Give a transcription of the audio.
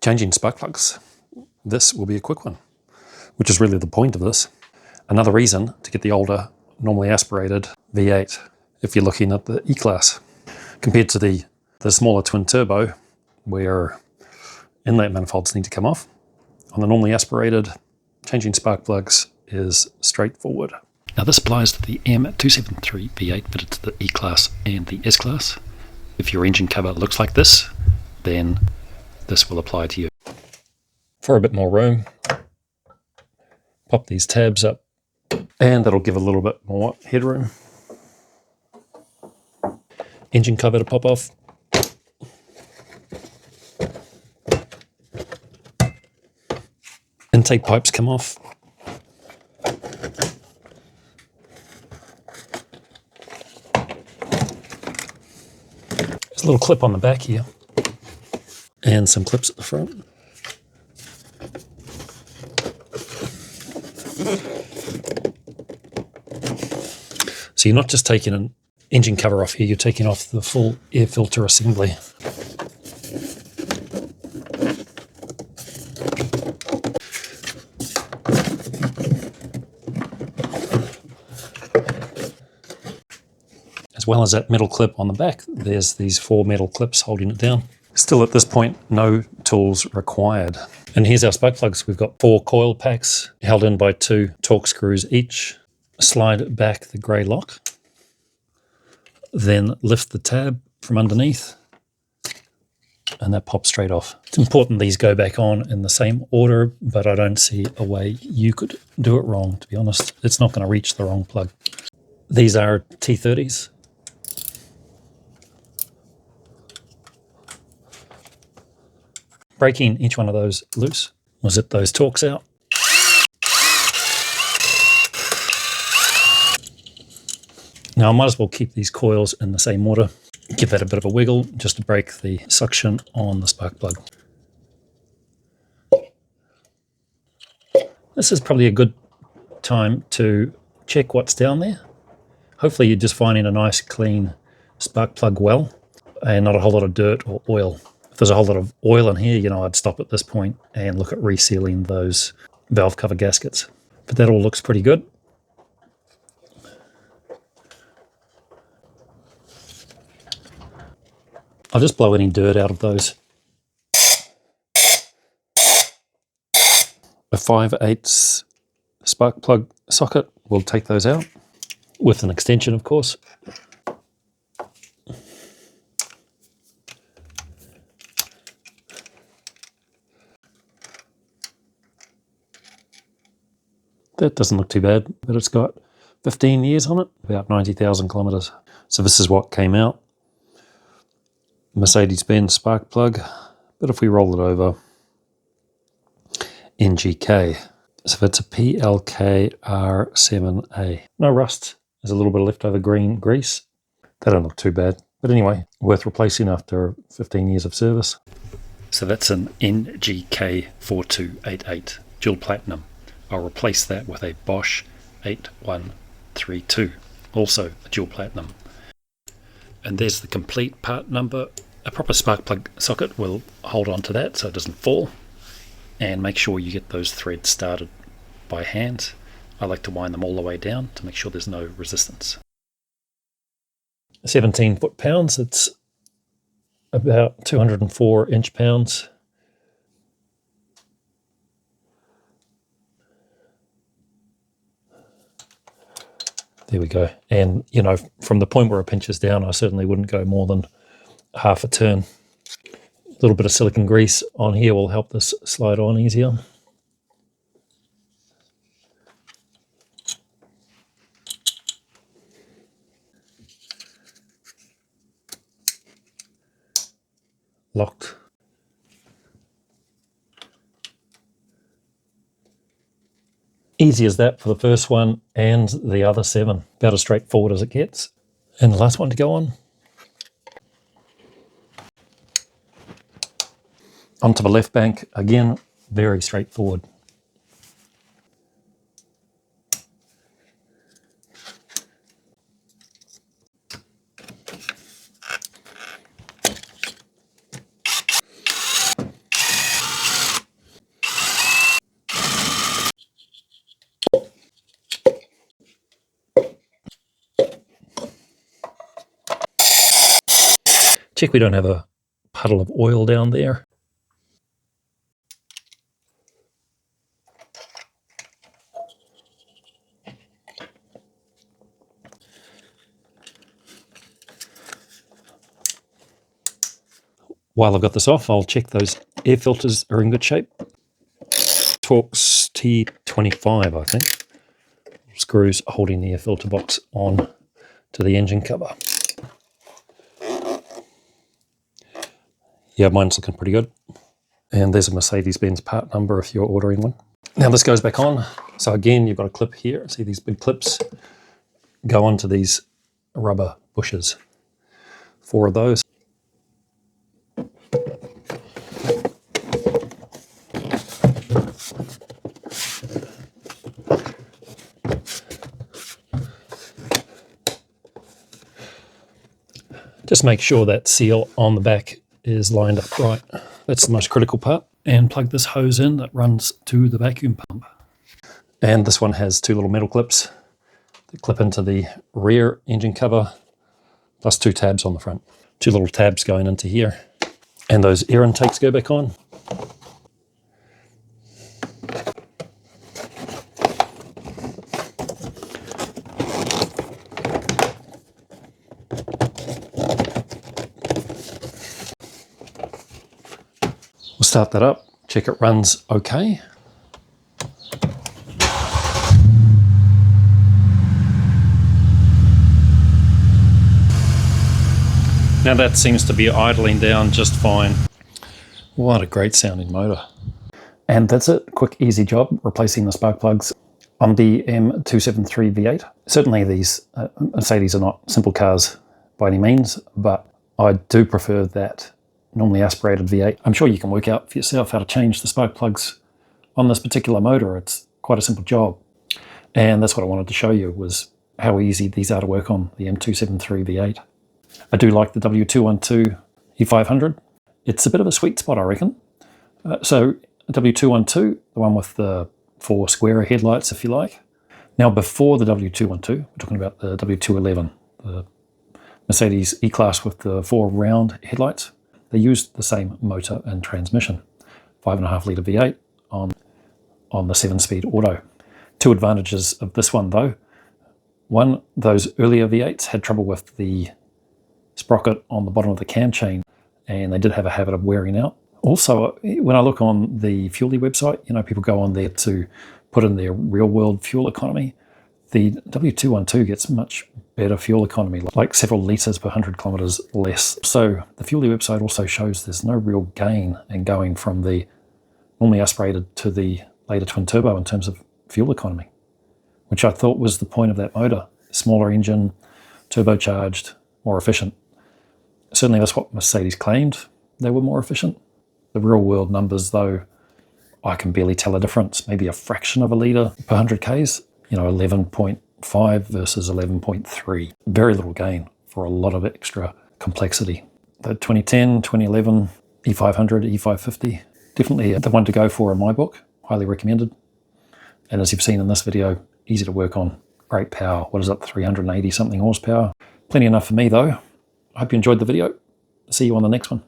changing spark plugs, this will be a quick one, which is really the point of this. Another reason to get the older, normally aspirated V8 if you're looking at the E-Class, compared to the smaller twin turbo where inlet manifolds need to come off. On the normally aspirated, changing spark plugs is straightforward. Now this applies to the M273 V8 fitted to the E-Class and the S-Class. If your engine cover looks like this, then this will apply to you. For a bit more room, pop these tabs up, and that'll give a little bit more headroom. Engine cover to pop off. Intake pipes come off. There's a little clip on the back here, and some clips at the front. So you're not just taking an engine cover off here, you're taking off the full air filter assembly. As well as that metal clip on the back, there's these 4 metal clips holding it down. Still at this point, no tools required. And here's our spark plugs. We've got 4 coil packs held in by 2 torque screws each. Slide back the grey lock. Then lift the tab from underneath. And that pops straight off. It's important these go back on in the same order, but I don't see a way you could do it wrong, to be honest. It's not going to reach the wrong plug. These are T30s. Breaking each one of those loose will zip those torques out. Now I might as well keep these coils in the same order. Give that a bit of a wiggle just to break the suction on the spark plug. This is probably a good time to check what's down there. Hopefully you're just finding a nice clean spark plug well and not a whole lot of dirt or oil. If there's a whole lot of oil in here, I'd stop at this point and look at resealing those valve cover gaskets. But that all looks pretty good. I'll just blow any dirt out of those. A 5/8 spark plug socket will take those out, with an extension of course. That doesn't look too bad, but it's got 15 years on it, about 90,000 kilometers. So this is what came out. Mercedes-Benz spark plug, but if we roll it over, NGK. So it's a PLKR7A. No rust. There's a little bit of leftover green grease. They don't look too bad. But anyway, worth replacing after 15 years of service. So that's an NGK4288 dual platinum. I'll replace that with a Bosch 8132, also a dual platinum. And there's the complete part number. A proper spark plug socket will hold on to that so it doesn't fall. And make sure you get those threads started by hand. I like to wind them all the way down to make sure there's no resistance. 17 foot-pounds, it's about 204 inch-pounds. There we go. And, from the point where it pinches down, I certainly wouldn't go more than half a turn. A little bit of silicone grease on here will help this slide on easier. Locked. Easy as that for the first one and the other 7. About as straightforward as it gets. And the last one to go on. Onto the left bank, again, very straightforward. Check we don't have a puddle of oil down there. While I've got this off, I'll check those air filters are in good shape. Torx T25, I think. Screws holding the air filter box on to the engine cover. Yeah, mine's looking pretty good. And there's a Mercedes-Benz part number if you're ordering one. Now this goes back on. So again, you've got a clip here. See these big clips go onto these rubber bushes. 4 of those. Just make sure that seal on the back is lined up right. That's the most critical part. And plug this hose in that runs to the vacuum pump. And this one has 2 little metal clips that clip into the rear engine cover, plus 2 tabs on the front. 2 little tabs going into here. And those air intakes go back on. We'll start that up, check it runs okay. Now that seems to be idling down just fine. What a great sounding motor. And that's it, quick easy job replacing the spark plugs on the M273 V8. Certainly these Mercedes are not simple cars by any means, but I do prefer that normally aspirated V8. I'm sure you can work out for yourself how to change the spark plugs on this particular motor. It's quite a simple job. And that's what I wanted to show you, was how easy these are to work on, the M273 V8. I do like the W212 E500. It's a bit of a sweet spot, I reckon. So W212, the one with the 4 square headlights, if you like. Now before the W212, we're talking about the W211, the Mercedes E-Class with the 4 round headlights. They used the same motor and transmission, 5.5 litre V8 on the 7-speed auto. 2 advantages of this one though. One, those earlier V8s had trouble with the sprocket on the bottom of the cam chain, and they did have a habit of wearing out. Also, when I look on the Fuely website, you know, people go on there to put in their real world fuel economy. The W212 gets much better fuel economy, like several litres per 100 kilometres less. So the Fuely website also shows there's no real gain in going from the normally aspirated to the later twin turbo in terms of fuel economy, which I thought was the point of that motor. Smaller engine, turbocharged, more efficient. Certainly that's what Mercedes claimed they were more efficient. The real world numbers though, I can barely tell a difference, maybe a fraction of a litre per 100 Ks. You know, 11.5 versus 11.3. Very little gain for a lot of extra complexity. The 2010, 2011 E500, E550, definitely the one to go for in my book. Highly recommended. And as you've seen in this video, easy to work on. Great power. What is it, 380 something horsepower? Plenty enough for me though. I hope you enjoyed the video. See you on the next one.